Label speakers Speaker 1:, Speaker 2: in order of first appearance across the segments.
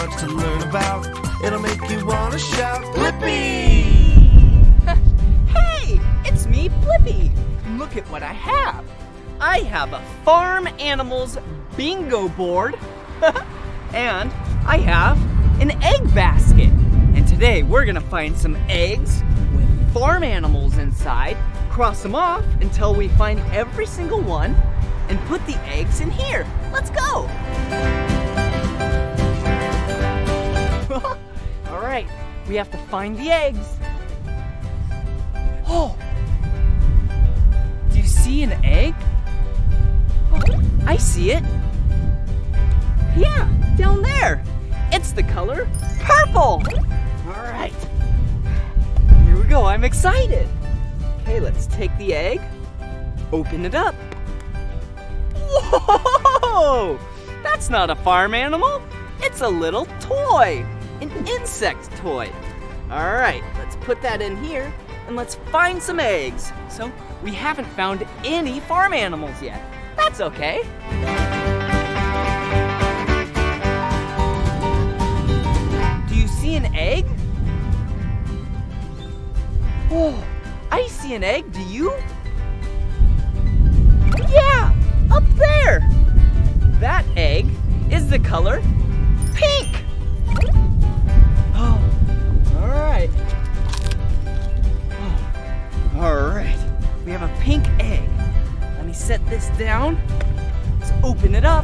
Speaker 1: much to learn about. It'll make you want to shout, Blippi!
Speaker 2: Hey, it's me, Blippi. Look at what I have. I have a farm animals bingo board. And I have an egg basket. And today we're gonna find some eggs with farm animals inside, cross them off until we find every single one, and put the eggs in here. Let's go. All right, we have to find the eggs. Oh, do you see an egg? Oh, I see it. Yeah, down there. It's the color purple. All right, here we go. I'm excited. Okay, let's take the egg, open it up. Whoa! That's not a farm animal. It's a little toy, an insect toy. All right, let's put that in here and let's find some eggs. So we haven't found any farm animals yet. That's okay. Do you see an egg? Oh, I see an egg. Do you? Yeah, up there. That egg is the color pink. Oh, all right. Oh, all right. We have a pink egg. Let me set this down. Let's open it up.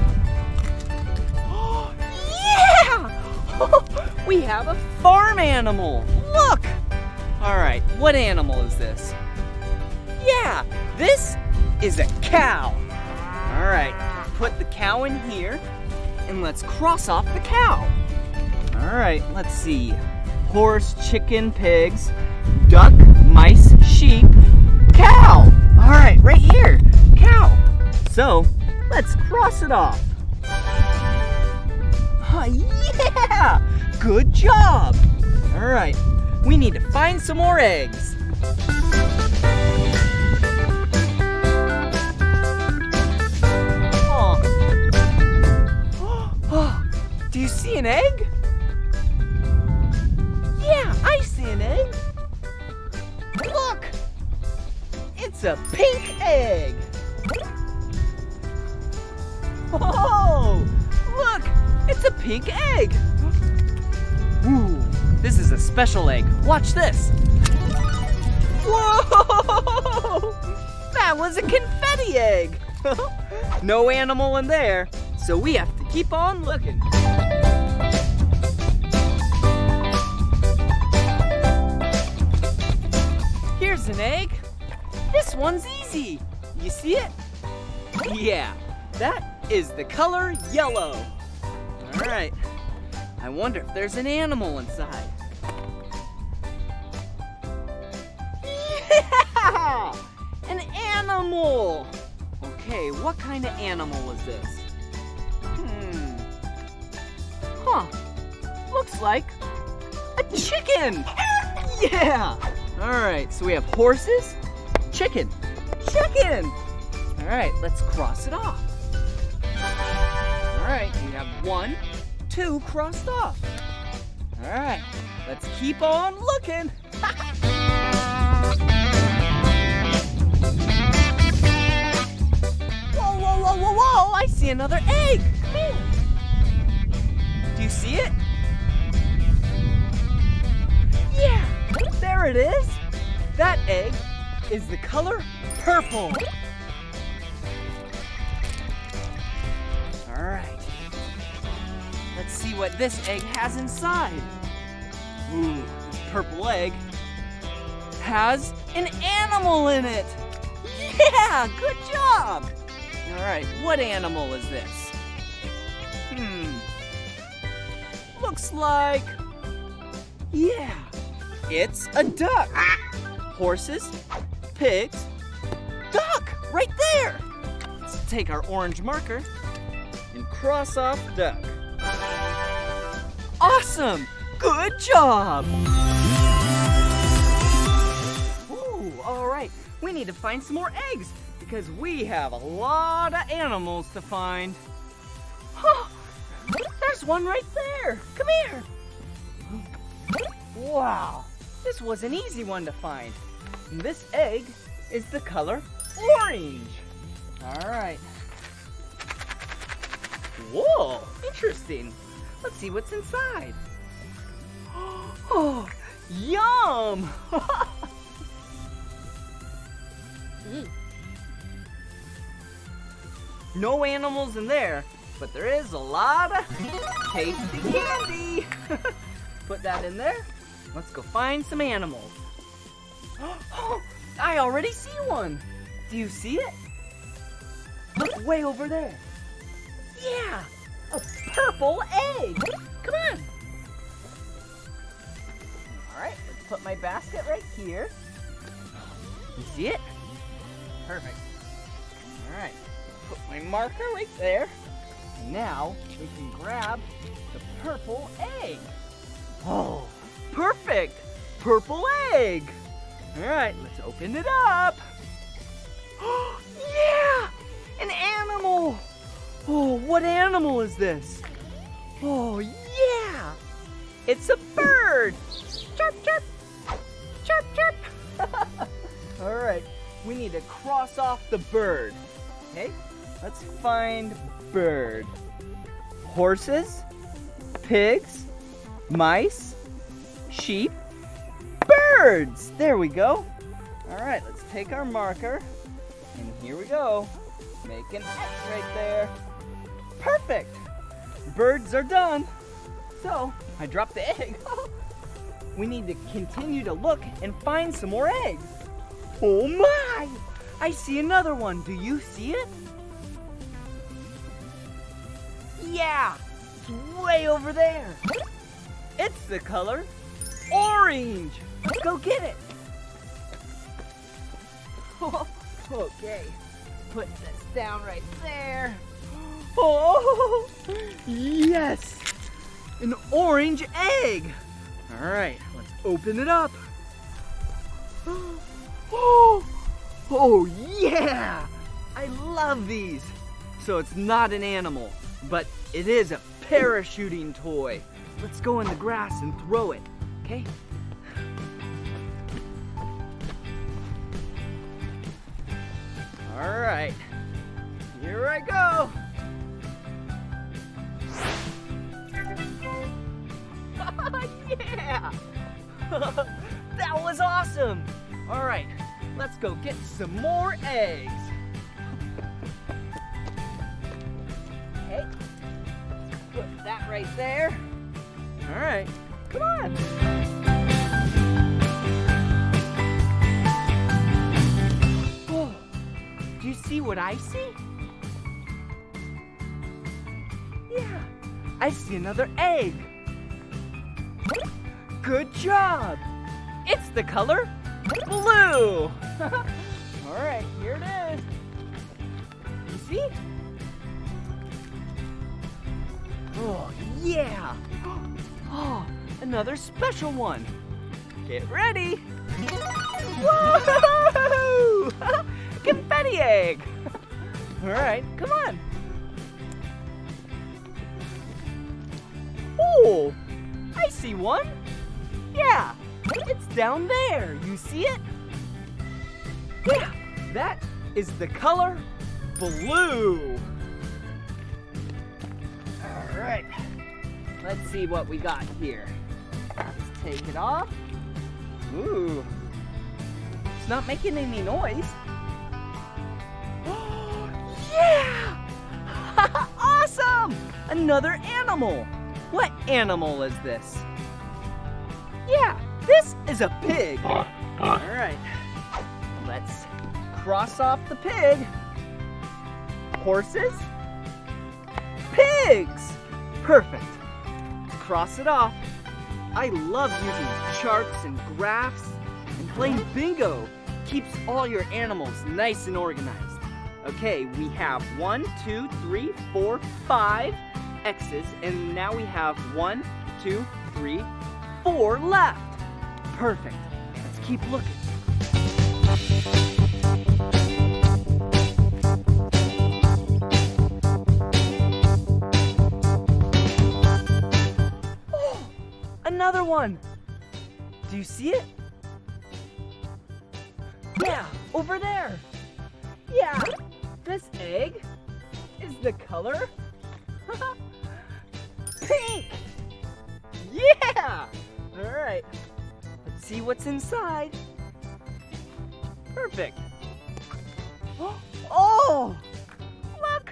Speaker 2: Oh, yeah! We have a farm animal. Look. All right, what animal is this? Yeah, this is a cow. All right, put the cow in here and let's cross off the cow. All right, let's see. Horse, chicken, pigs, duck, mice, sheep, cow. All right, right here, cow. So let's cross it off. Yeah, good job. All right, we need to find some more eggs. Do you see an egg? Yeah, I see an egg. Look, it's a pink egg. Oh, look, it's a pink egg. Ooh, this is a special egg. Watch this. Whoa, that was a confetti egg. No animal in there, so we have to keep on looking. Here's an egg. This one's easy. You see it? Yeah, that is the color yellow. All right, I wonder if there's an animal inside. Yeah, an animal. Okay, what kind of animal is this? Huh, looks like a chicken. Yeah. All right, so we have horses, chicken. All right, let's cross it off. All right, we have 1, 2 crossed off. All right, let's keep on looking. Whoa, I see another egg. Come here. Do you see it? Yeah, there it is. That egg is the color purple. All right. Let's see what this egg has inside. Ooh, this purple egg has an animal in it. Yeah, good job. All right, what animal is this? Looks like, yeah, it's a duck. Horses, pigs, duck, right there. Let's take our orange marker and cross off duck. Awesome, good job. Ooh, all right, we need to find some more eggs because we have a lot of animals to find. There's There's one right there. Come here. Wow, this was an easy one to find. And this egg is the color orange. All right. Whoa, interesting. Let's see what's inside. Oh, yum! No animals in there, but there is a lot of tasty candy. Put that in there. Let's go find some animals. Oh, I already see one. Do you see it? Look way over there. Yeah, a purple egg. Come on. All right, let's put my basket right here. You see it? Perfect. All right, put my marker right there. And now we can grab the purple egg. Oh, perfect. Purple egg. All right, let's open it up. Yeah, an animal. Oh, what animal is this? Oh, yeah, it's a bird. Chirp, chirp, chirp, chirp. All right, we need to cross off the bird. Okay, let's find bird. Horses, pigs, mice, sheep, birds. There we go. All right, let's take our marker, and here we go. Make an X right there. Perfect. Birds are done. So, I dropped the egg. We need to continue to look and find some more eggs. Oh my! I see another one. Do you see it? Yeah, it's way over there. It's the color orange. Let's go get it. Okay, put this down right there. Oh, yes, an orange egg. All right, let's open it up. Oh yeah, I love these. So it's not an animal, but it is a parachuting toy. Let's go in the grass and throw it, okay? All right, here I go. Yeah, that was awesome. All right, let's go get some more eggs. Okay, put that right there. All right, come on. Oh, do you see what I see? Yeah, I see another egg. Good job. It's the color blue. All right, here it is. You see? Oh, yeah. Oh, another special one. Get ready. Whoa! Confetti egg. All right, come on. Oh, I see one. Yeah, it's down there. You see it? Yeah, that is the color blue. All right, let's see what we got here. Let's take it off. Ooh, it's not making any noise. Yeah! Awesome! Another animal. What animal is this? Yeah, this is a pig. All right, let's cross off the pig. Horses, pigs. Perfect. Cross it off. I love using charts and graphs, and playing bingo keeps all your animals nice and organized. Okay, we have 1, 2, 3, 4, 5 X's, and now we have 1, 2, 3, 4 left. Perfect. Let's keep looking. another one. Do you see it? Yeah, over there. Yeah, this egg is the color pink. Yeah! All right, let's see what's inside. Perfect. Oh, look.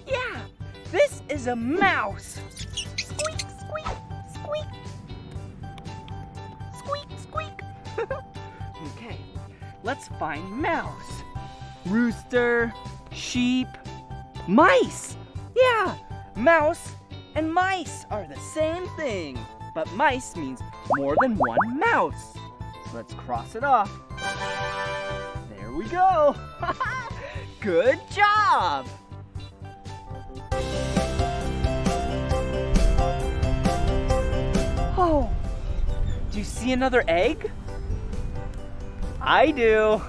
Speaker 2: Yeah, this is a mouse. Squeak, squeak, squeak. Squeak, squeak. Okay, let's find mouse. Rooster, sheep, mice. Yeah, mouse and mice are the same thing, but mice means more than one mouse. So let's cross it off. There we go. Good job. Oh, do you see another egg? I do.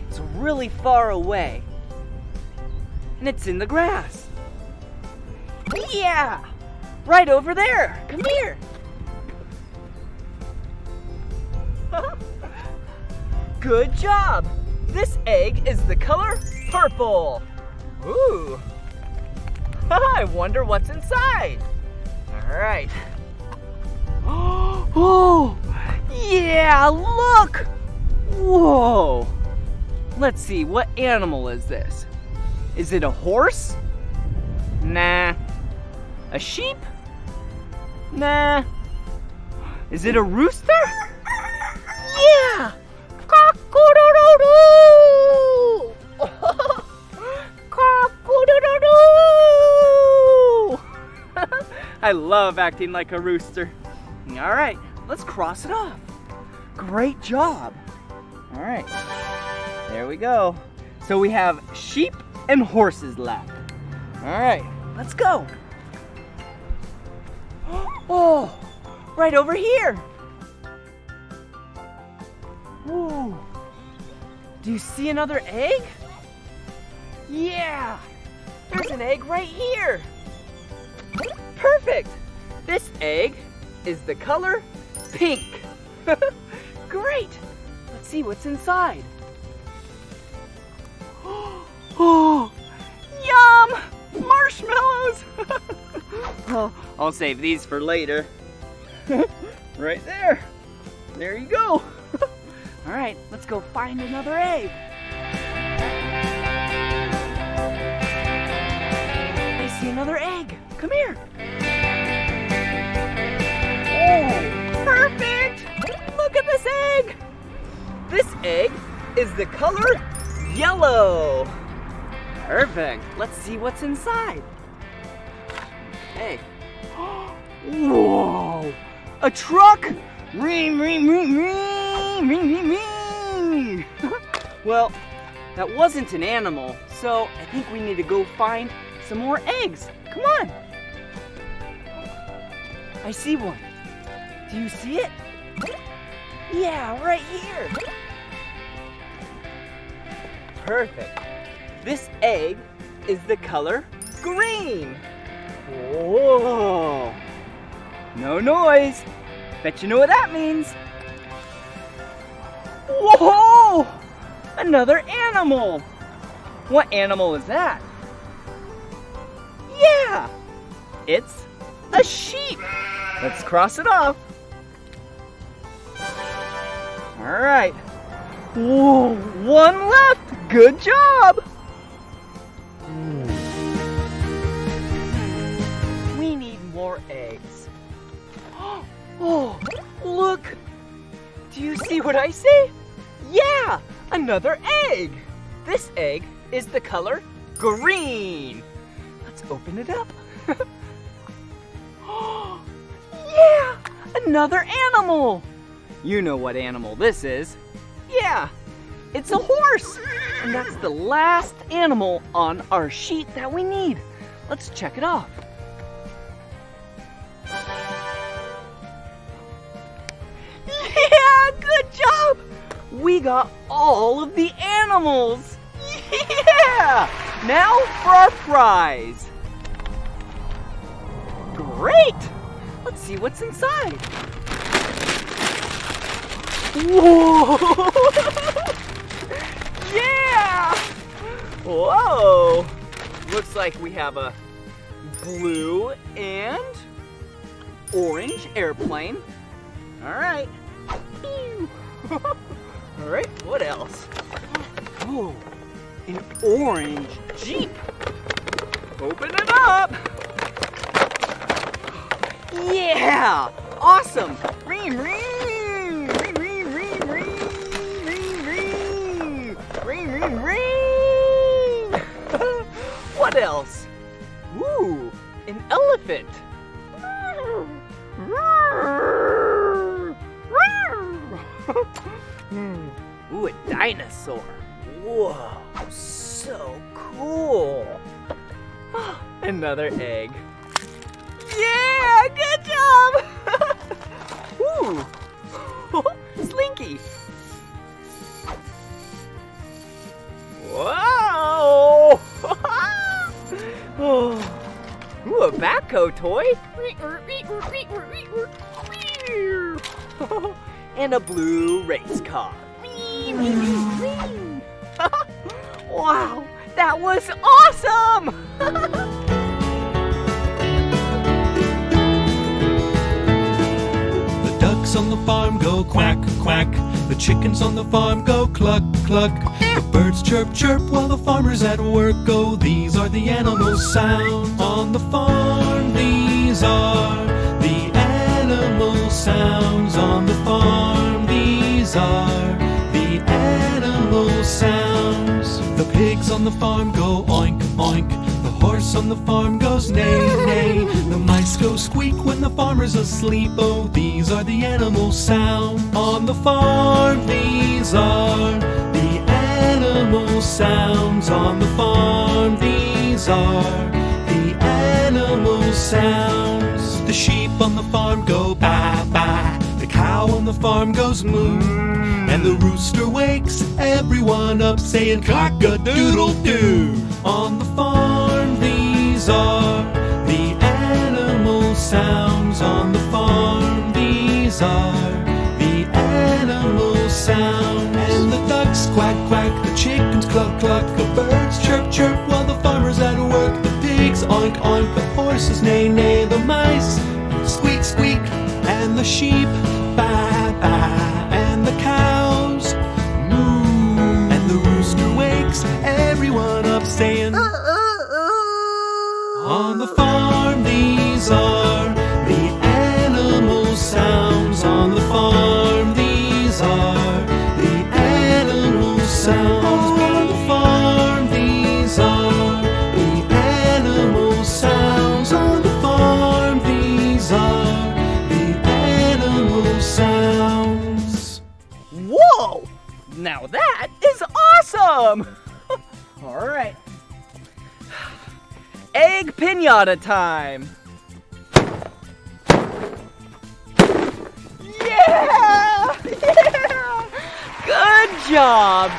Speaker 2: It's really far away. And it's in the grass. Yeah, right over there. Come here. Good job. This egg is the color purple. Ooh. I wonder what's inside. All right. Oh, yeah, look. Whoa. Let's see, what animal is this? Is it a horse? Nah. A sheep? Nah. Is it a rooster? Yeah. Cock-a-doodle-doo. Cock-a-doodle-doo. I love acting like a rooster. All right, let's cross it off. Great job. All right, there we go. So we have sheep and horses left. All right, let's go. Oh, right over here. Ooh. Do you see another egg? Yeah, there's an egg right here. Perfect. This egg is the color pink. Great. Let's see what's inside. Oh, yum! Marshmallows! Oh, I'll save these for later. Right there. There you go. All right, let's go find another egg. I see another egg. Come here. Oh, perfect! Look at this egg. This egg is the color yellow. Perfect. Let's see what's inside. Okay. Whoa! A truck! Ring, ring, ring, ring, ring, ring, ring. Well, that wasn't an animal, so I think we need to go find some more eggs. Come on. I see one. Do you see it? Yeah, right here. Perfect. This egg is the color green. Whoa. No noise. Bet you know what that means. Whoa! Another animal. What animal is that? Yeah, it's a sheep. Let's cross it off. All right. Whoa, one left. Good job. We need more eggs. Oh, look. Do you see what I see? Yeah, another egg. This egg is the color green. Let's open it up. Yeah, another animal. You know what animal this is. Yeah, it's a horse. And that's the last animal on our sheet that we need. Let's check it off. Yeah, good job. We got all of the animals. Yeah! Now for our prize. Great! Let's see what's inside. Whoa! Yeah! Whoa! Looks like we have a blue and orange airplane. All right. All right, what else? Oh, an orange Jeep. Open it up. Yeah! Awesome! Ring, ring! Ring, ring, ring, ring! Ring, ring! Ring, ring, ring! What else? Ooh, an elephant! Ooh, a dinosaur! Whoa, so cool! Another egg. Yeah, good job! Ooh, Slinky. Whoa! Ooh, a backhoe toy. And a blue race car. Wow, that was awesome!
Speaker 1: On the farm go quack, quack. The chickens on the farm go cluck, cluck. The birds chirp, chirp while the farmer's at work. Oh, these are the animal sounds on the farm. These are the animal sounds on the farm. These are the animal sounds. The pigs on the farm go oink, oink. The horse on the farm goes neigh, neigh. The mice go squeak when the farmer's asleep. Oh, these are the animal sounds on the farm. These are the animal sounds on the farm. These are the animal sounds. The sheep on the farm go baa, baa. The cow on the farm goes moo. And the rooster wakes everyone up saying cock-a-doodle-doo. On the farm, these are the animal sounds on the farm. These are the animal sounds. And the ducks quack, quack, the chickens cluck, cluck. The birds chirp, chirp while the farmer's at work. The pigs oink, oink, the horses neigh, neigh. The mice squeak, squeak, and the sheep baa, baa. And the cows moo. And the rooster wakes everyone up saying on the farm, these are the animal sounds on the farm. These are the animal sounds on the farm. These are the animal sounds on the farm. These are the animal sounds.
Speaker 2: Whoa! Now that is awesome! All right. Egg pinata time! Yeah! Yeah! Good job!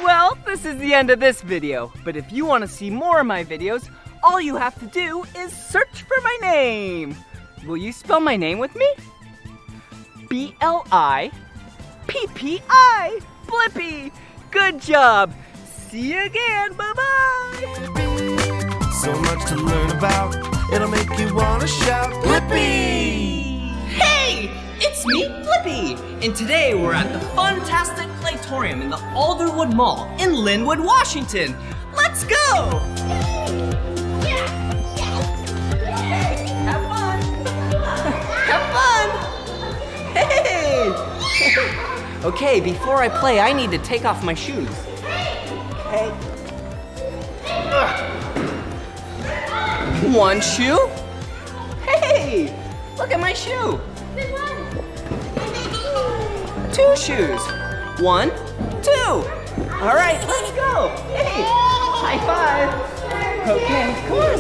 Speaker 2: Well, this is the end of this video, but if you want to see more of my videos, all you have to do is search for my name. Will you spell my name with me? B-L-I-P-P-I! Blippi! Good job! See you again! Bye-bye!
Speaker 1: So much to learn about, it'll make you wanna shout, Blippi!
Speaker 2: Hey! It's me, Blippi! And today we're at the Funtastic Playtorium in the Alderwood Mall in Linwood, Washington. Let's go! Hey, have fun! Have fun! Hey! Okay, before I play, I need to take off my shoes. Okay. One shoe? Hey! Look at my shoe! Two shoes. 1, 2. All right, let's go. Hey, high five. Okay, come on.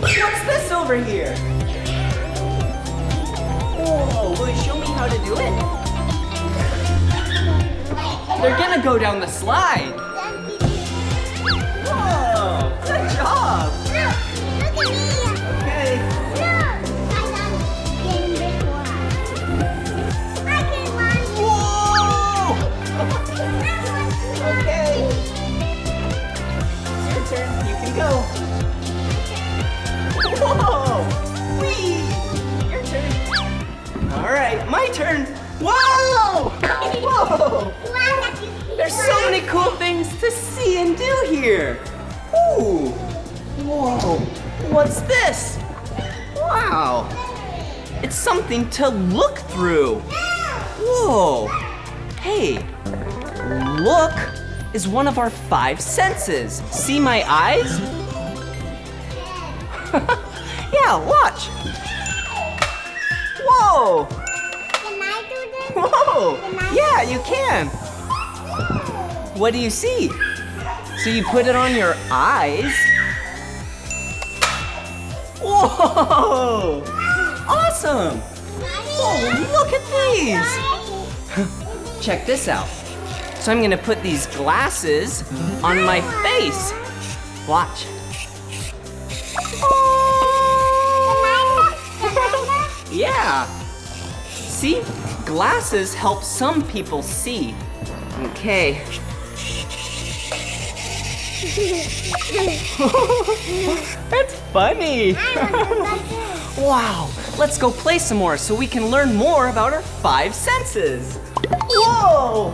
Speaker 2: What's this over here? Whoa, will you show me how to do it? They're gonna go down the slide. Whoa, good job. here. Ooh. Whoa. What's this? Wow. It's something to look through. Whoa. Hey, look is one of our 5 senses. See my eyes? Yeah, watch. Whoa.
Speaker 3: Can I do this?
Speaker 2: Whoa.
Speaker 3: Can I?
Speaker 2: Yeah, you can. What do you see? So you put it on your eyes. Whoa. Awesome. Whoa, look at these. Check this out. So I'm gonna put these glasses on my face. Watch. Yeah. See, glasses help some people see. Okay. That's funny. Wow, let's go play some more so we can learn more about our 5 senses. Whoa!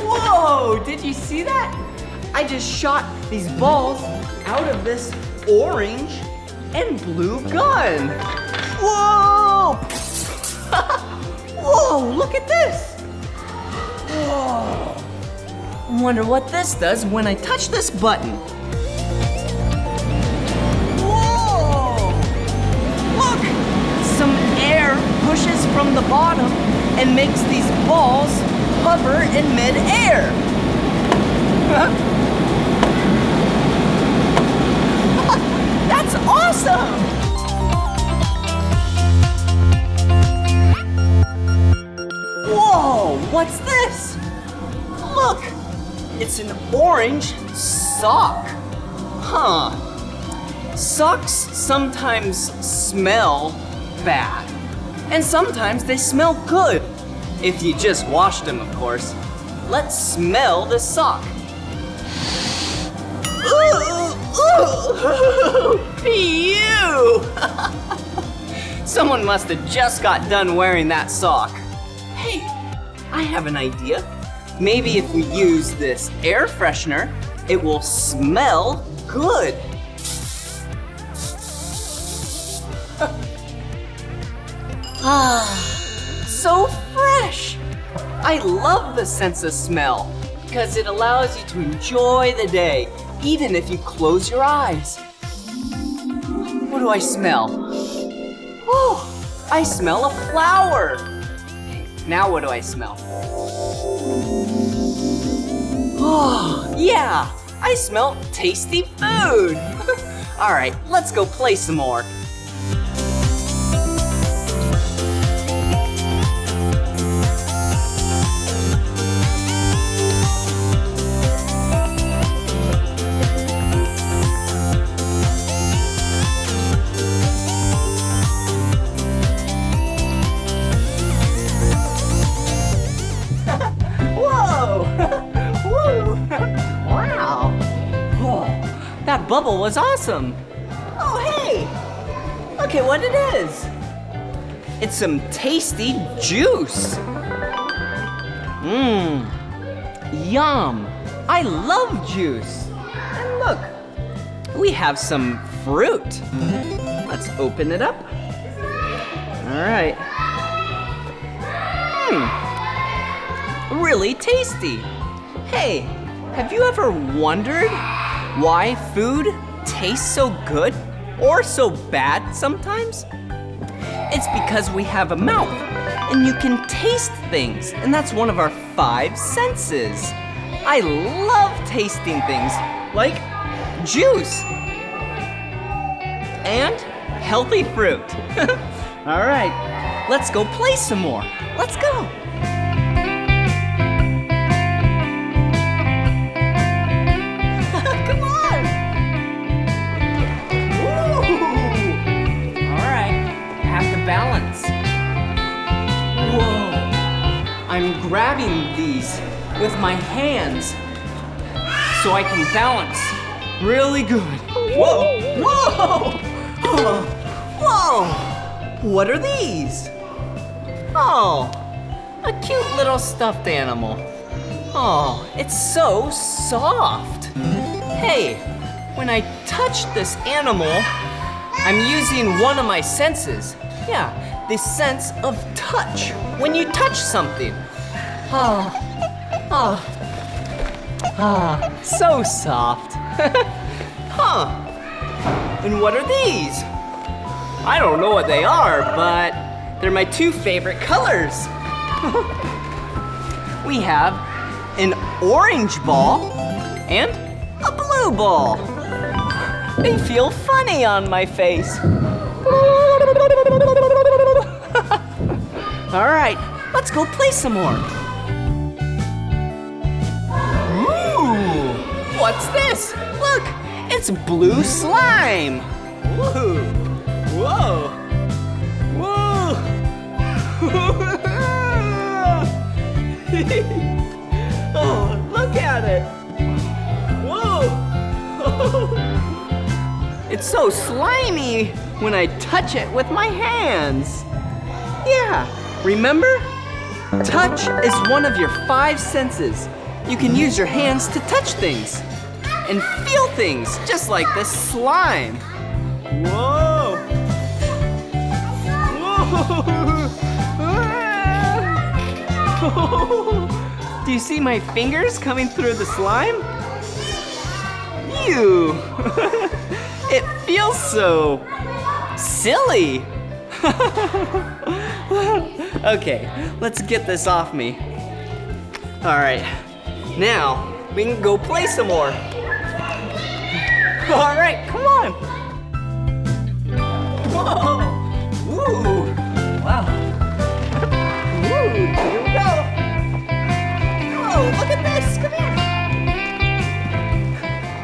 Speaker 2: Whoa, did you see that? I just shot these balls out of this orange and blue gun. Whoa! Whoa, look at this. Whoa. I wonder what this does when I touch this button. Whoa! Look! Some air pushes from the bottom and makes these balls hover in mid-air. That's awesome! Whoa, what's this? Look, it's an orange sock. Huh. Socks sometimes smell bad, and sometimes they smell good. If you just washed them, of course. Let's smell the sock. Phew! Someone must have just got done wearing that sock. Hey, I have an idea. Maybe if we use this air freshener, it will smell good. So fresh! I love the sense of smell because it allows you to enjoy the day, even if you close your eyes. What do I smell? Oh, I smell a flower. Now what do I smell? Oh, yeah, I smell tasty food. All right, let's go play some more. That bubble was awesome. Oh, hey! Look at what it is. It's some tasty juice. Mmm, yum. I love juice. And look, we have some fruit. Let's open it up. All right. Really tasty. Hey, have you ever wondered why food tastes so good or so bad sometimes? It's because we have a mouth and you can taste things, and that's one of our 5 senses. I love tasting things like juice and healthy fruit. All right, let's go play some more. Let's go. Balance. Whoa! I'm grabbing these with my hands so I can balance really good. Whoa, whoa, oh, whoa. What are these? Oh, a cute little stuffed animal. Oh, it's so soft. Hey, when I touch this animal, I'm using one of my senses. Yeah, the sense of touch. When you touch something. So soft. Huh. And what are these? I don't know what they are, but they're my two favorite colors. We have an orange ball and a blue ball. They feel funny on my face. All right, let's go play some more. Ooh, what's this? Look, it's blue slime. Whoa, whoa, whoa. Oh, look at it. Whoa. It's so slimy when I touch it with my hands. Yeah, remember? Touch is one of your 5 senses. You can use your hands to touch things and feel things, just like this slime. Whoa! Whoa! Do you see my fingers coming through the slime? Ew! It feels so silly. Okay, let's get this off me. All right, now we can go play some more. All right, come on. Whoa, woo, wow. Woo, here we go. Whoa, look at this, come here.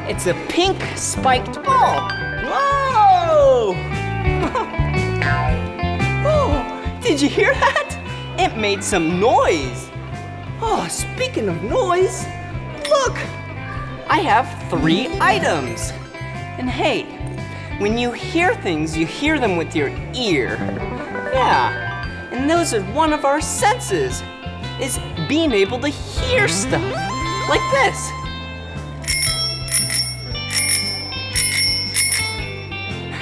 Speaker 2: It's a pink spiked ball. Whoa! Oh, did you hear that? It made some noise. Oh, speaking of noise, look! I have 3 items. And hey, when you hear things, you hear them with your ear. Yeah, and those are one of our senses, is being able to hear stuff, like this.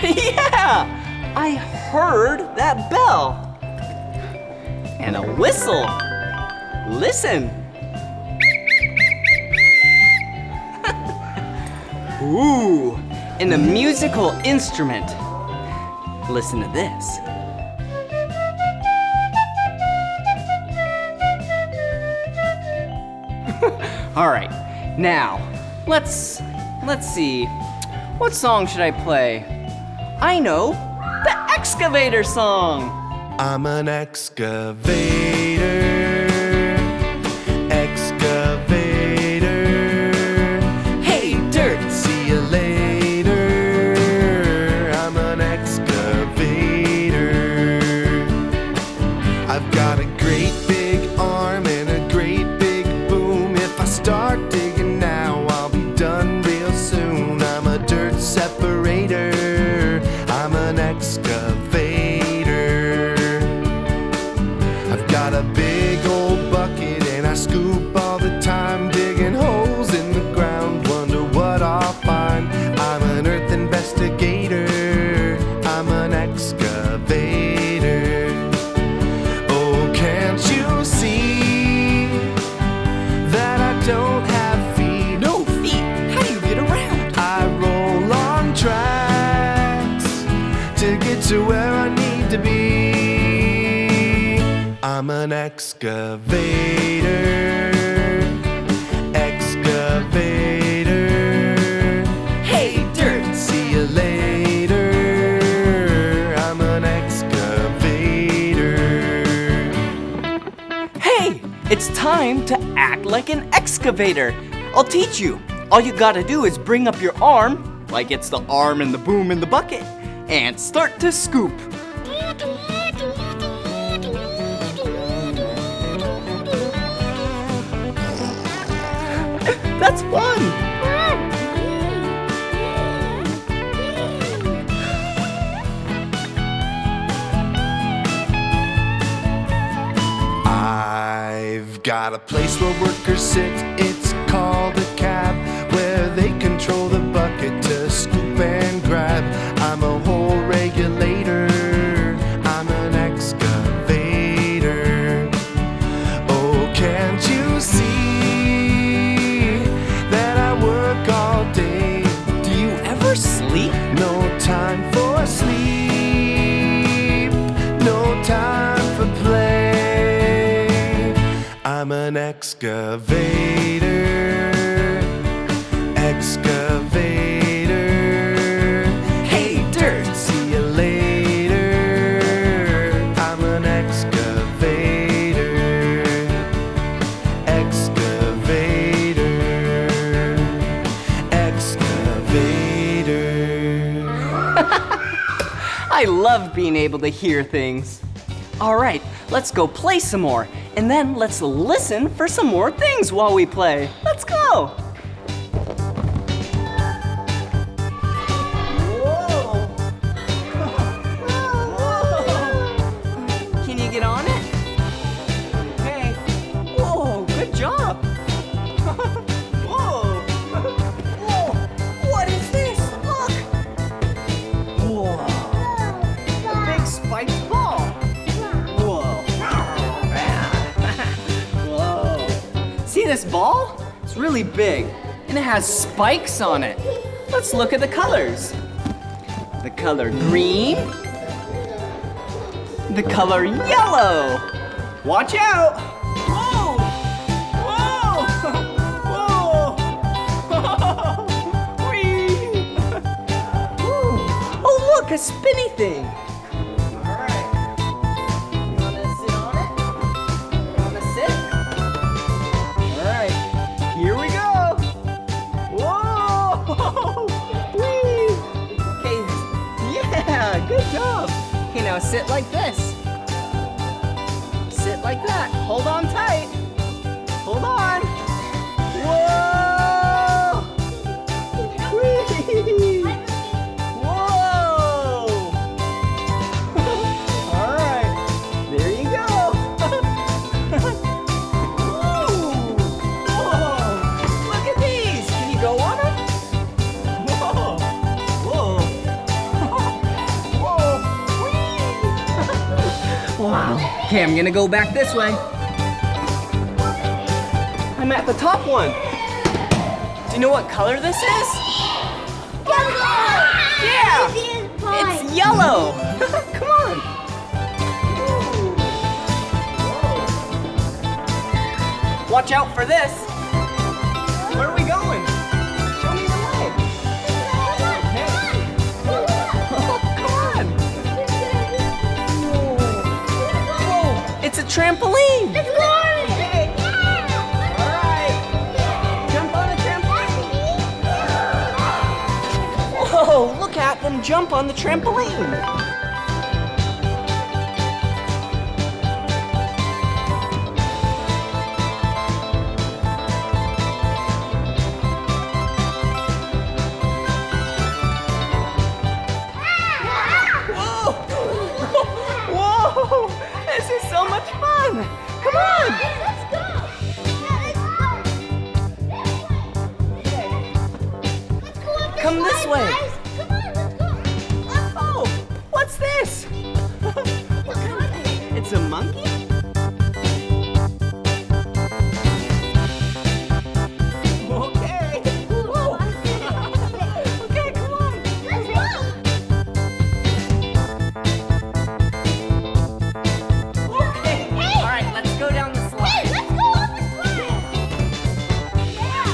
Speaker 2: Yeah, I heard that bell. And a whistle. Listen. Ooh, and a musical instrument. Listen to this. All right, now let's see. What song should I play? I know, the Excavator song.
Speaker 1: I'm an excavator. Excavator. Hey, dirt, see you later. I'm an excavator. I've got a great big arm and a great big boom. If I start digging now, I'll be done real soon. I'm a dirt separator. I'm an excavator. I've got a big old bucket and I scoop all the time, digging holes in the ground, wonder what I'll find. I'm an earth investigator. I'm an excavator. Oh, can't you see that I don't have feet?
Speaker 2: No feet, how do you get around?
Speaker 1: I roll on tracks to get to where I need to be. I'm an excavator. Excavator. Hey, dirt, see you later. I'm an excavator.
Speaker 2: Hey, it's time to act like an excavator. I'll teach you. All you gotta do is bring up your arm, like it's the arm and the boom in the bucket, and start to scoop. That's fun.
Speaker 1: I've got a place where workers sit, it's called a cab, where they control the bucket to scoop and grab. I'm a hole regulator, I'm an excavator. Oh, can't you see that I work all day?
Speaker 2: Do you ever sleep?
Speaker 1: No time for sleep, no time for play. I'm an excavator, excavator. Hey, dirt, see you later. I'm an excavator, excavator, excavator.
Speaker 2: I love being able to hear things. All right, let's go play some more. And then let's listen for some more things while we play. Let's go. Whoa. Whoa. Can you get on it? Okay. Whoa, good job. Whoa. Whoa. What is this? Look. Whoa. A big spiked ball. Whoa. Whoa. See this ball? It's really big and it has spikes on it. Let's look at the colors. The color green. The color yellow. Watch out. Whoa. Whoa. Whoa. Whee. Oh, look, a spinny thing. All right. You wanna sit on it? You wanna sit? All right, here we go. Whoa! Whee! Okay, yeah, good job. Okay, now sit like this. Sit like that. Hold on tight. Hold on. Whoa! Whee! Whoa! All right, there you go. Whoa! Look at these! Can you go on them? Whoa! Whoa! Whoa! Whee! Wow. Okay, I'm gonna go back this way. I'm at the top one. Do you know what color this is? Yeah! It's yellow! Come on! Watch out for this! Where are we going? Show me the way! Okay. Oh, come on! Whoa! It's a trampoline!
Speaker 3: Let's go!
Speaker 2: Okay. Alright! Jump on the trampoline! Whoa! Look at them jump on the trampoline! Whoa! Whoa! This is so much fun! Come on!
Speaker 3: Let's go! Let's go up
Speaker 2: Come this way.
Speaker 3: guys. Come on, let's go.
Speaker 2: Oh! What's this? It's a monkey? Okay. Whoa. Okay, come on.
Speaker 3: Let's go.
Speaker 2: Okay. All right, let's go down the slide.
Speaker 3: Hey, let's go up the slide. Yeah.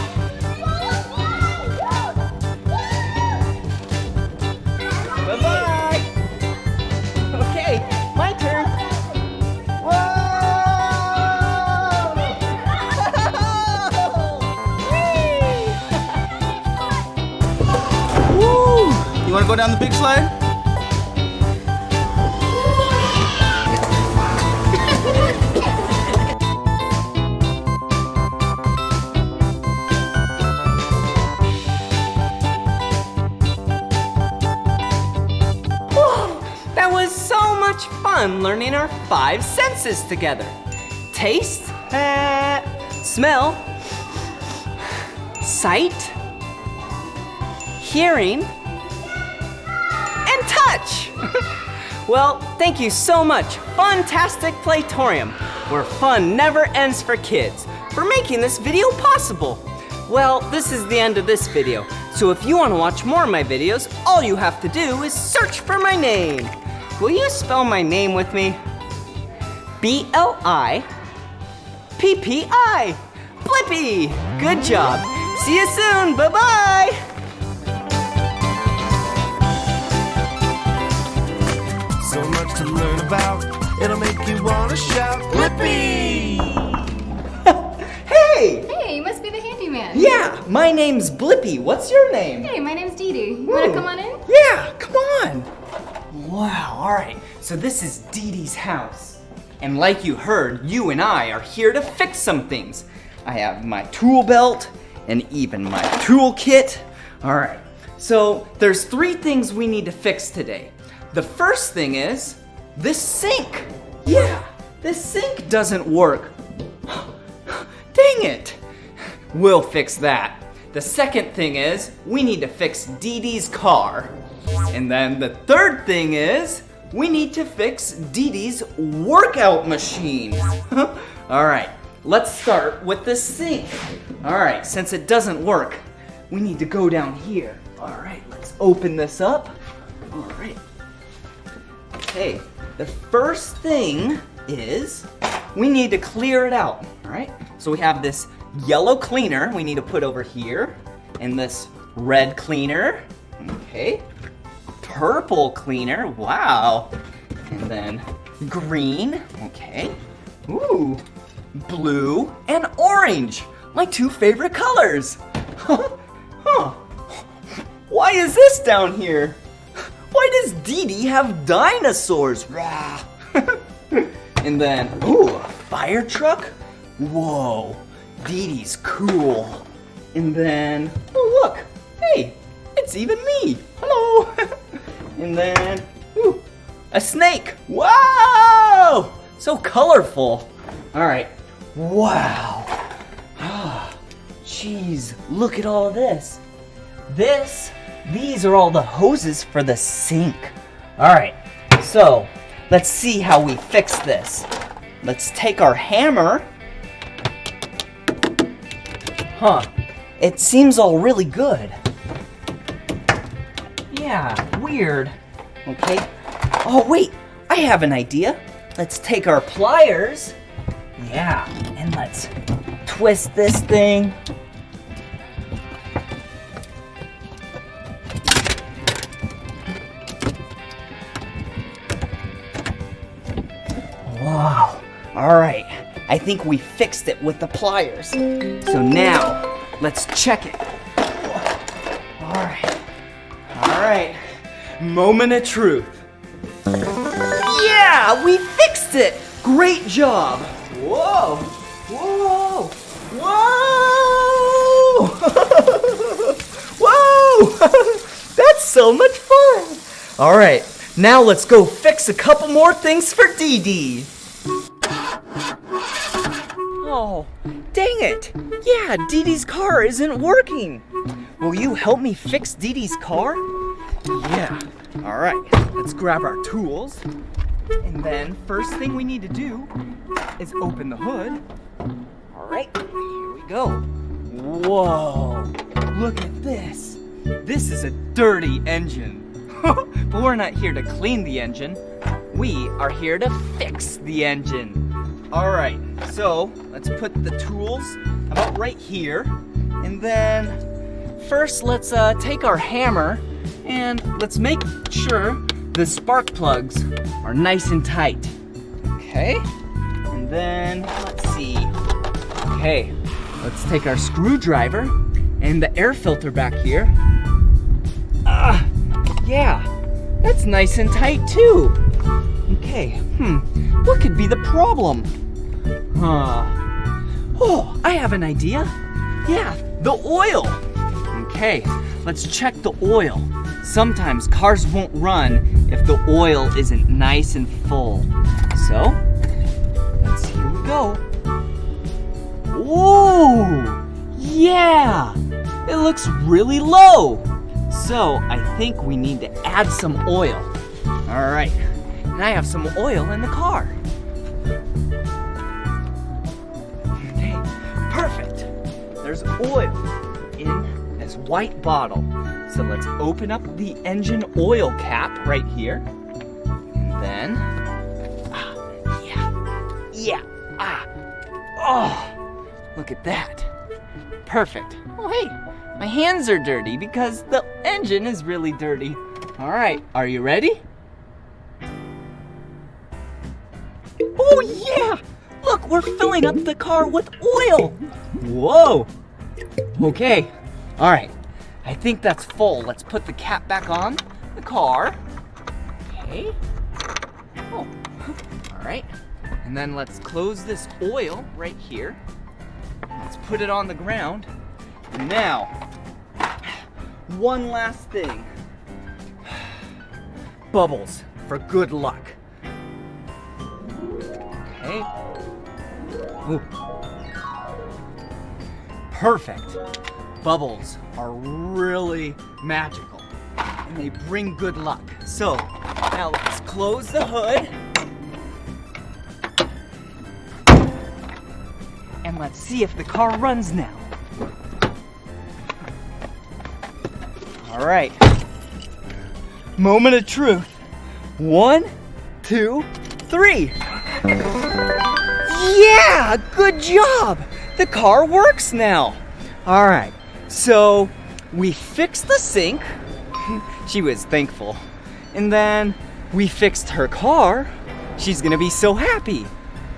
Speaker 2: Bye-bye. Okay, my turn. Whoa! Whee! Woo! You want to go down the big slide? fun learning our 5 senses together. Taste, smell, sight, hearing, and touch. Well, thank you so much, Funtastic Playtorium, where fun never ends for kids, for making this video possible. Well, this is the end of this video, so if you want to watch more of my videos, all you have to do is search for my name. Will you spell my name with me? B-L-I-P-P-I. Blippi! Good job. See you soon. Bye-bye.
Speaker 1: So much to learn about, it'll make you want to shout, Blippi!
Speaker 2: Hey!
Speaker 3: Hey, you must be the handyman.
Speaker 2: Yeah, my name's Blippi. What's your name?
Speaker 3: Hey, my name's Dee Dee. You wanna come on in?
Speaker 2: Yeah, come on. Wow, all right. So this is Dee Dee's house. And like you heard, you and I are here to fix some things. I have my tool belt and even my toolkit. All right, so there's 3 things we need to fix today. The first thing is this sink. Yeah, this sink doesn't work. Dang it. We'll fix that. The second thing is we need to fix Dee Dee's car. And then the third thing is we need to fix Dee Dee's workout machine. All right, let's start with the sink. All right, since it doesn't work, we need to go down here. All right, let's open this up. All right. Okay, the first thing is we need to clear it out. All right, so we have this yellow cleaner we need to put over here, and this red cleaner. Okay. Purple cleaner, wow. And then green, okay. Ooh, blue and orange, my 2 favorite colors. Huh. Why is this down here? Why does Dee Dee have dinosaurs? Rah. And then, ooh, a fire truck? Whoa, Dee Dee's cool. And then, oh look, hey, it's even me. Hello. And then, ooh, a snake. Wow! So colorful. All right. Wow. Jeez, look at all of this. These are all the hoses for the sink. All right, so let's see how we fix this. Let's take our hammer. It seems all really good. Yeah, weird. Okay. Oh, wait, I have an idea. Let's take our pliers. Yeah, and let's twist this thing. Wow. All right, I think we fixed it with the pliers. So now, let's check it. All right, moment of truth. Yeah, we fixed it. Great job. Whoa, whoa, whoa. Whoa, that's so much fun. All right, now let's go fix a couple more things for Dee Dee. Oh, dang it. Yeah, Dee Dee's car isn't working. Will you help me fix Dee Dee's car? Yeah. All right, let's grab our tools. And then first thing we need to do is open the hood. All right, here we go. Whoa, look at this. This is a dirty engine. But we're not here to clean the engine. We are here to fix the engine. All right, so let's put the tools about right here. And then first let's take our hammer and let's make sure the spark plugs are nice and tight. Okay, and then let's see. Okay, let's take our screwdriver and the air filter back here. Yeah, that's nice and tight too. Okay, what could be the problem? Oh, I have an idea. Yeah, the oil. Okay, let's check the oil. Sometimes cars won't run if the oil isn't nice and full. So, here we go. Whoa! Yeah! It looks really low. So, I think we need to add some oil. All right, and I have some oil in the car. Okay, perfect. There's oil in this white bottle. So let's open up the engine oil cap right here. And then, oh, look at that. Perfect. Oh, hey, my hands are dirty because the engine is really dirty. All right, are you ready? Oh, yeah! Look, we're filling up the car with oil. Whoa. Okay, all right. I think that's full. Let's put the cap back on the car. Okay. Oh, all right. And then let's close this oil right here. Let's put it on the ground. And now, one last thing. Bubbles for good luck. Okay. Ooh. Perfect. Bubbles are really magical and they bring good luck. So now let's close the hood and let's see if the car runs now. All right, moment of truth. 1, 2, 3. Yeah, good job. The car works now. All right. So, we fixed the sink. She was thankful. And then we fixed her car. She's gonna be so happy.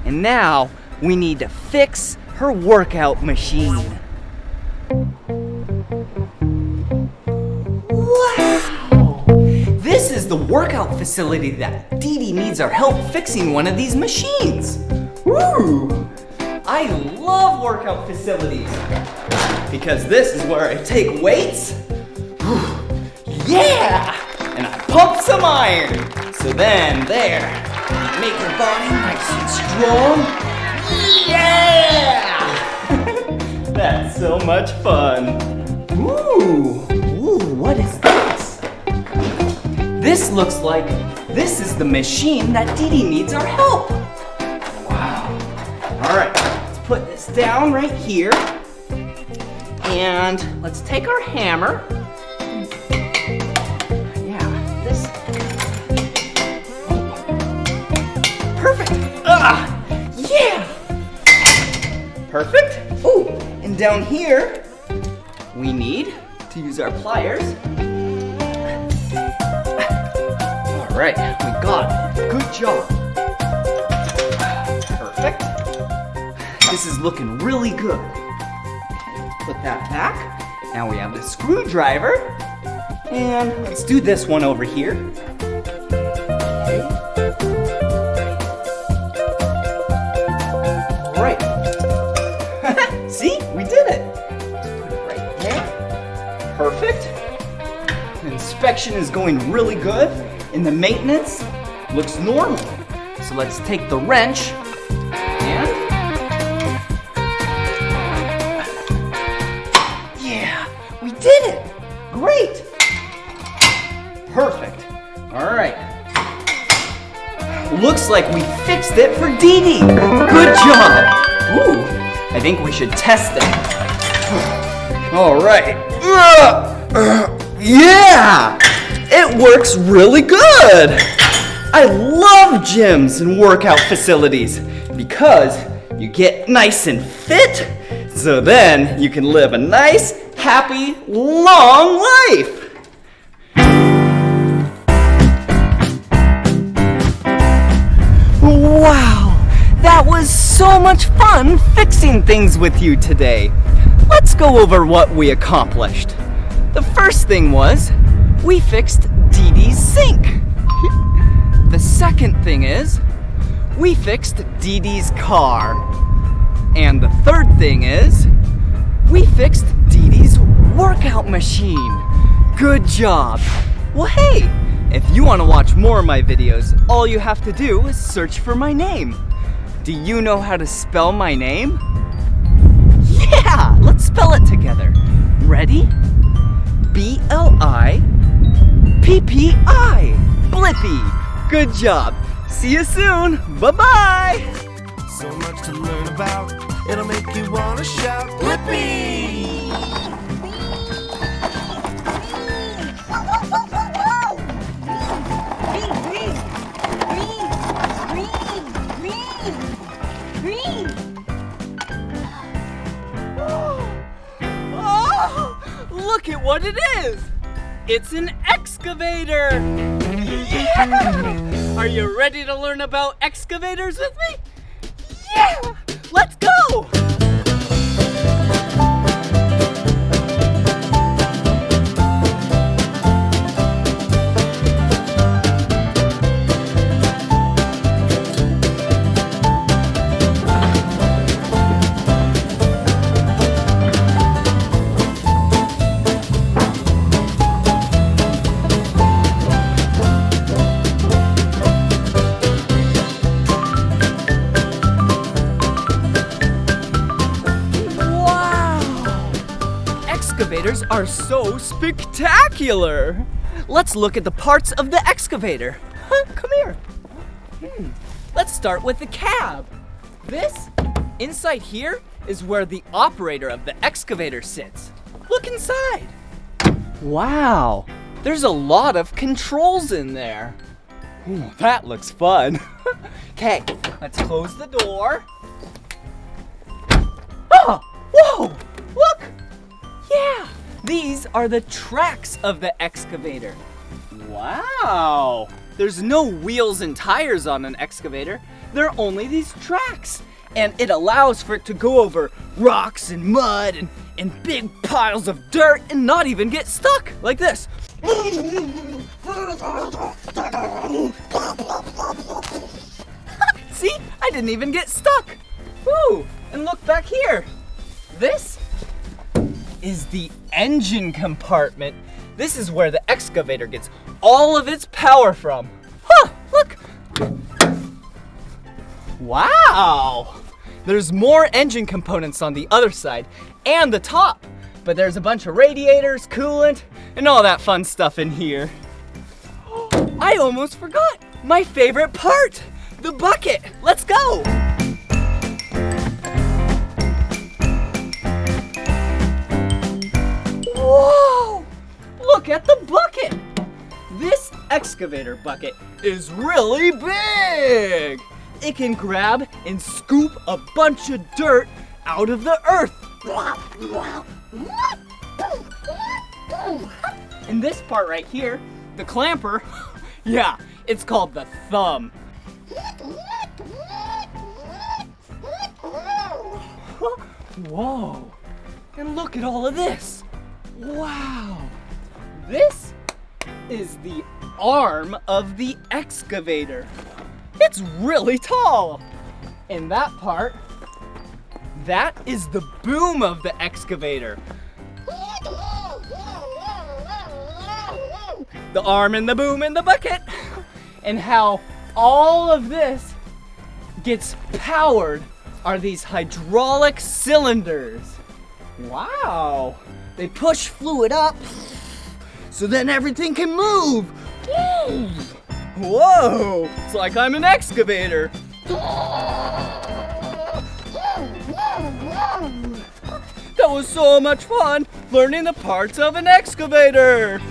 Speaker 2: And now we need to fix her workout machine. Wow! This is the workout facility that Dee Dee needs our help fixing one of these machines. Woo! I love workout facilities. Because this is where I take weights, yeah, and I pump some iron. So then there, make your body nice and strong, yeah. That's so much fun. Ooh, what is this? This looks like this is the machine that Dee Dee needs our help. Wow. All right, let's put this down right here. And let's take our hammer. Yeah, this. Perfect. Yeah. Perfect. Oh, and down here, we need to use our pliers. All right, we got it. Good job. Perfect. This is looking really good. Put that back. Now we have the screwdriver. And let's do this one over here. Okay. All right. See, we did it. Put it right there. Perfect. The inspection is going really good. And the maintenance looks normal. So let's take the wrench and did it! Great! Perfect. All right. Looks like we fixed it for Dee Dee. Good job. Ooh, I think we should test it. All right. Yeah! It works really good. I love gyms and workout facilities because you get nice and fit, so then you can live a nice, happy, long life. Wow, that was so much fun fixing things with you today. Let's go over what we accomplished. The first thing was, we fixed Dee Dee's sink. The second thing is, we fixed Dee Dee's car. And the third thing is, we fixed Dee Dee's workout machine. Good job. Well, hey, If you want to watch more of my videos, all you have to do is search for my name. Do you know how to spell my name? Yeah, let's spell it together. Ready? B-L-I-P-P-I. Blippi. Good job. See you soon. Bye-bye.
Speaker 1: So much to learn about, it'll make you wanna shout, Blippi!
Speaker 2: Oh, look at what it is. It's an excavator. Yeah! Are you ready to learn about excavators with me? Yeah! Let's go! Excavators are so spectacular! Let's look at the parts of the excavator. Come here. Let's start with the cab. This, inside here, is where the operator of the excavator sits. Look inside. Wow, there's a lot of controls in there. Ooh, that looks fun. Okay, let's close the door. Oh, whoa, look. Yeah, these are the tracks of the excavator. Wow, there's no wheels and tires on an excavator. There are only these tracks. And it allows for it to go over rocks and mud and big piles of dirt and not even get stuck, like this. See, I didn't even get stuck. Woo, and look back here. This is the engine compartment. This is where the excavator gets all of its power from. Huh, look. Wow. There's more engine components on the other side and the top, but there's a bunch of radiators, coolant, and all that fun stuff in here. I almost forgot my favorite part, the bucket. Let's go. Whoa! Look at the bucket! This excavator bucket is really big! It can grab and scoop a bunch of dirt out of the earth. And this part right here, the clamper, yeah, it's called the thumb. Whoa! And look at all of this. Wow! This is the arm of the excavator. It's really tall. And that part, that is the boom of the excavator. The arm and the boom and the bucket. And how all of this gets powered are these hydraulic cylinders. Wow. They push fluid up so then everything can move. Whoa, it's like I'm an excavator. That was so much fun learning the parts of an excavator.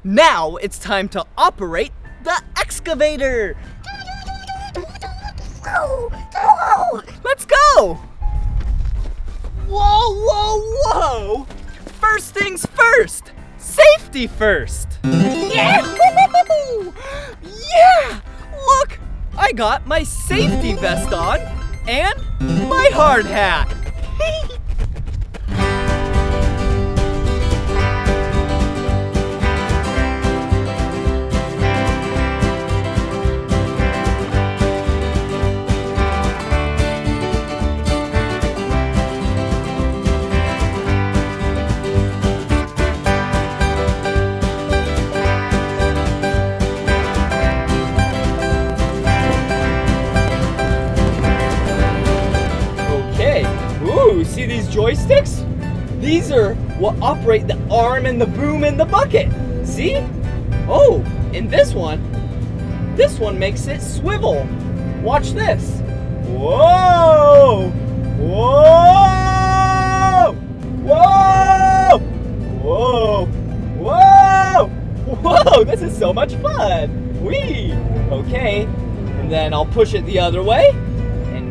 Speaker 2: Now it's time to operate the excavator. excavator. Let's go. Whoa, whoa, whoa. First things first. Safety first. Yeah! Yeah! Look, I got my safety vest on and my hard hat. See these joysticks? These are what operate the arm and the boom and the bucket. See? Oh, and this one makes it swivel. Watch this. Whoa! Whoa! Whoa! Whoa! Whoa! Whoa! This is so much fun. Whee! Okay, and then I'll push it the other way.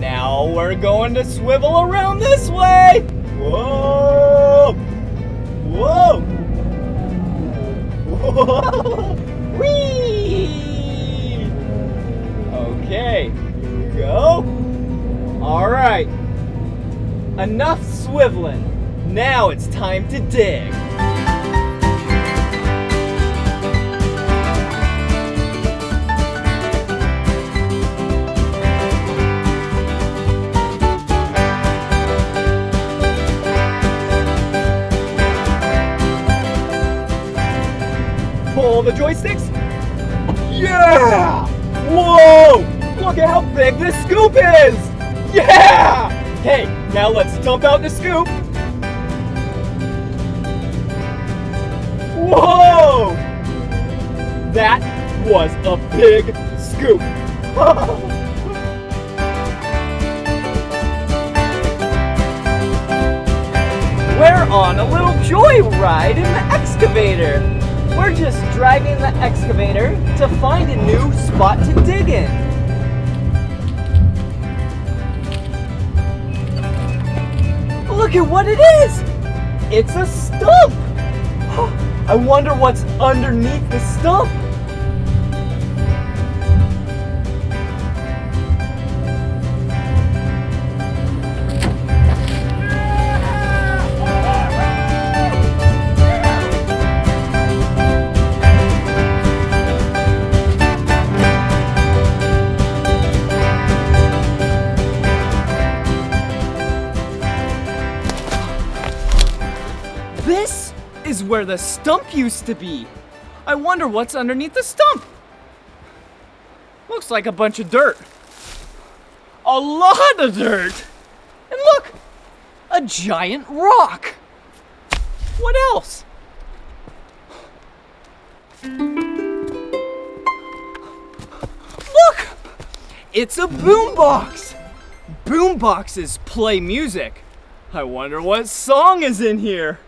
Speaker 2: Now we're going to swivel around this way. Whoa! Whoa! Whoa! Whee! Okay, here we go. All right, enough swiveling. Now it's time to dig. Pull the joysticks. Yeah! Whoa! Look at how big this scoop is! Yeah! Hey, now let's dump out the scoop. Whoa! That was a big scoop. We're on a little joyride in the excavator. We're just driving the excavator to find a new spot to dig in. Look at what it is! It's a stump! I wonder what's underneath the stump. This is where the stump used to be. I wonder what's underneath the stump. Looks like a bunch of dirt. A lot of dirt. And look, a giant rock. What else? Look, it's a boombox. Boomboxes play music. I wonder what song is in here.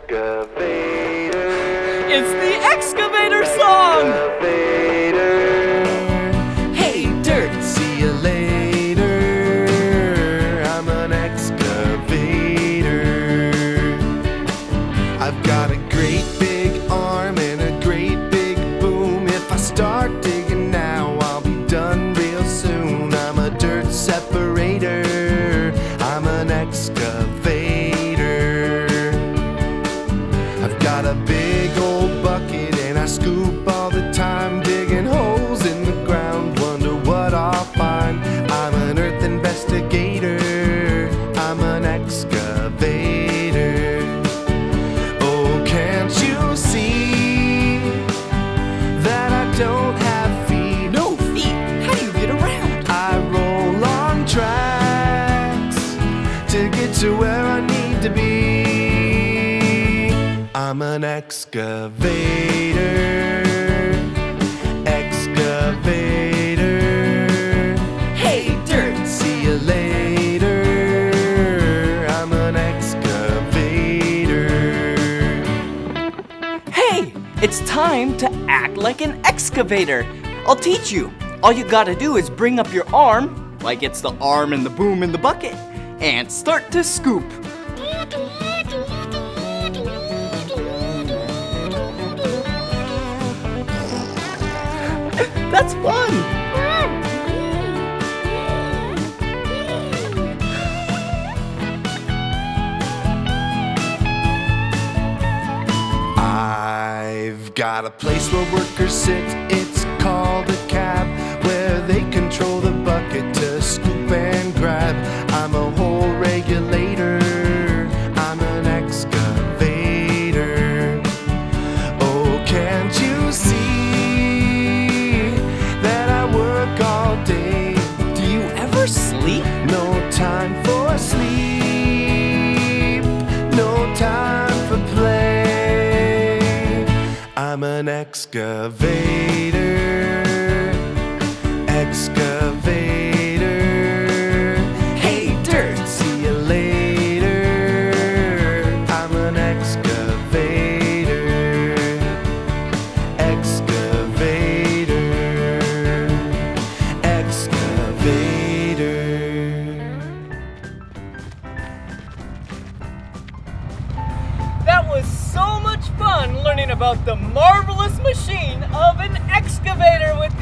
Speaker 4: Excavator.
Speaker 2: It's the excavator song!
Speaker 4: Excavator.
Speaker 1: Hey, dirt, see you later. I'm an excavator. I've got a great big arm and a great big boom. If I start digging now, I'll be done real soon. I'm a dirt separator. I'm an excavator. I've got a big old bucket and I scoop all the time, digging holes in the ground, wonder what I'll find. I'm an earth investigator, I'm an excavator. Oh, can't you see that I don't have feet?
Speaker 2: No feet? How do you get around?
Speaker 1: I roll on tracks to get to where I need to be. I'm an excavator, excavator. Hey, dirt, see you later. I'm an excavator.
Speaker 2: Hey, it's time to act like an excavator I'll teach you. All you gotta do is bring up your arm, like it's the arm and the boom in the bucket, and start to scoop. That's fun!
Speaker 1: I've got a place where workers sit, it's called a cab, where they control the bucket to scoop and grab. I'm a hole regulator, I'm an excavator. Oh, can't you see that I work all day?
Speaker 2: Do you ever sleep?
Speaker 1: No time for sleep, no time for play. I'm an excavator, excavator. Hey, dirt, see you later. I'm an excavator, excavator, excavator.
Speaker 2: That was so much fun learning about the marvelous machine of an excavator with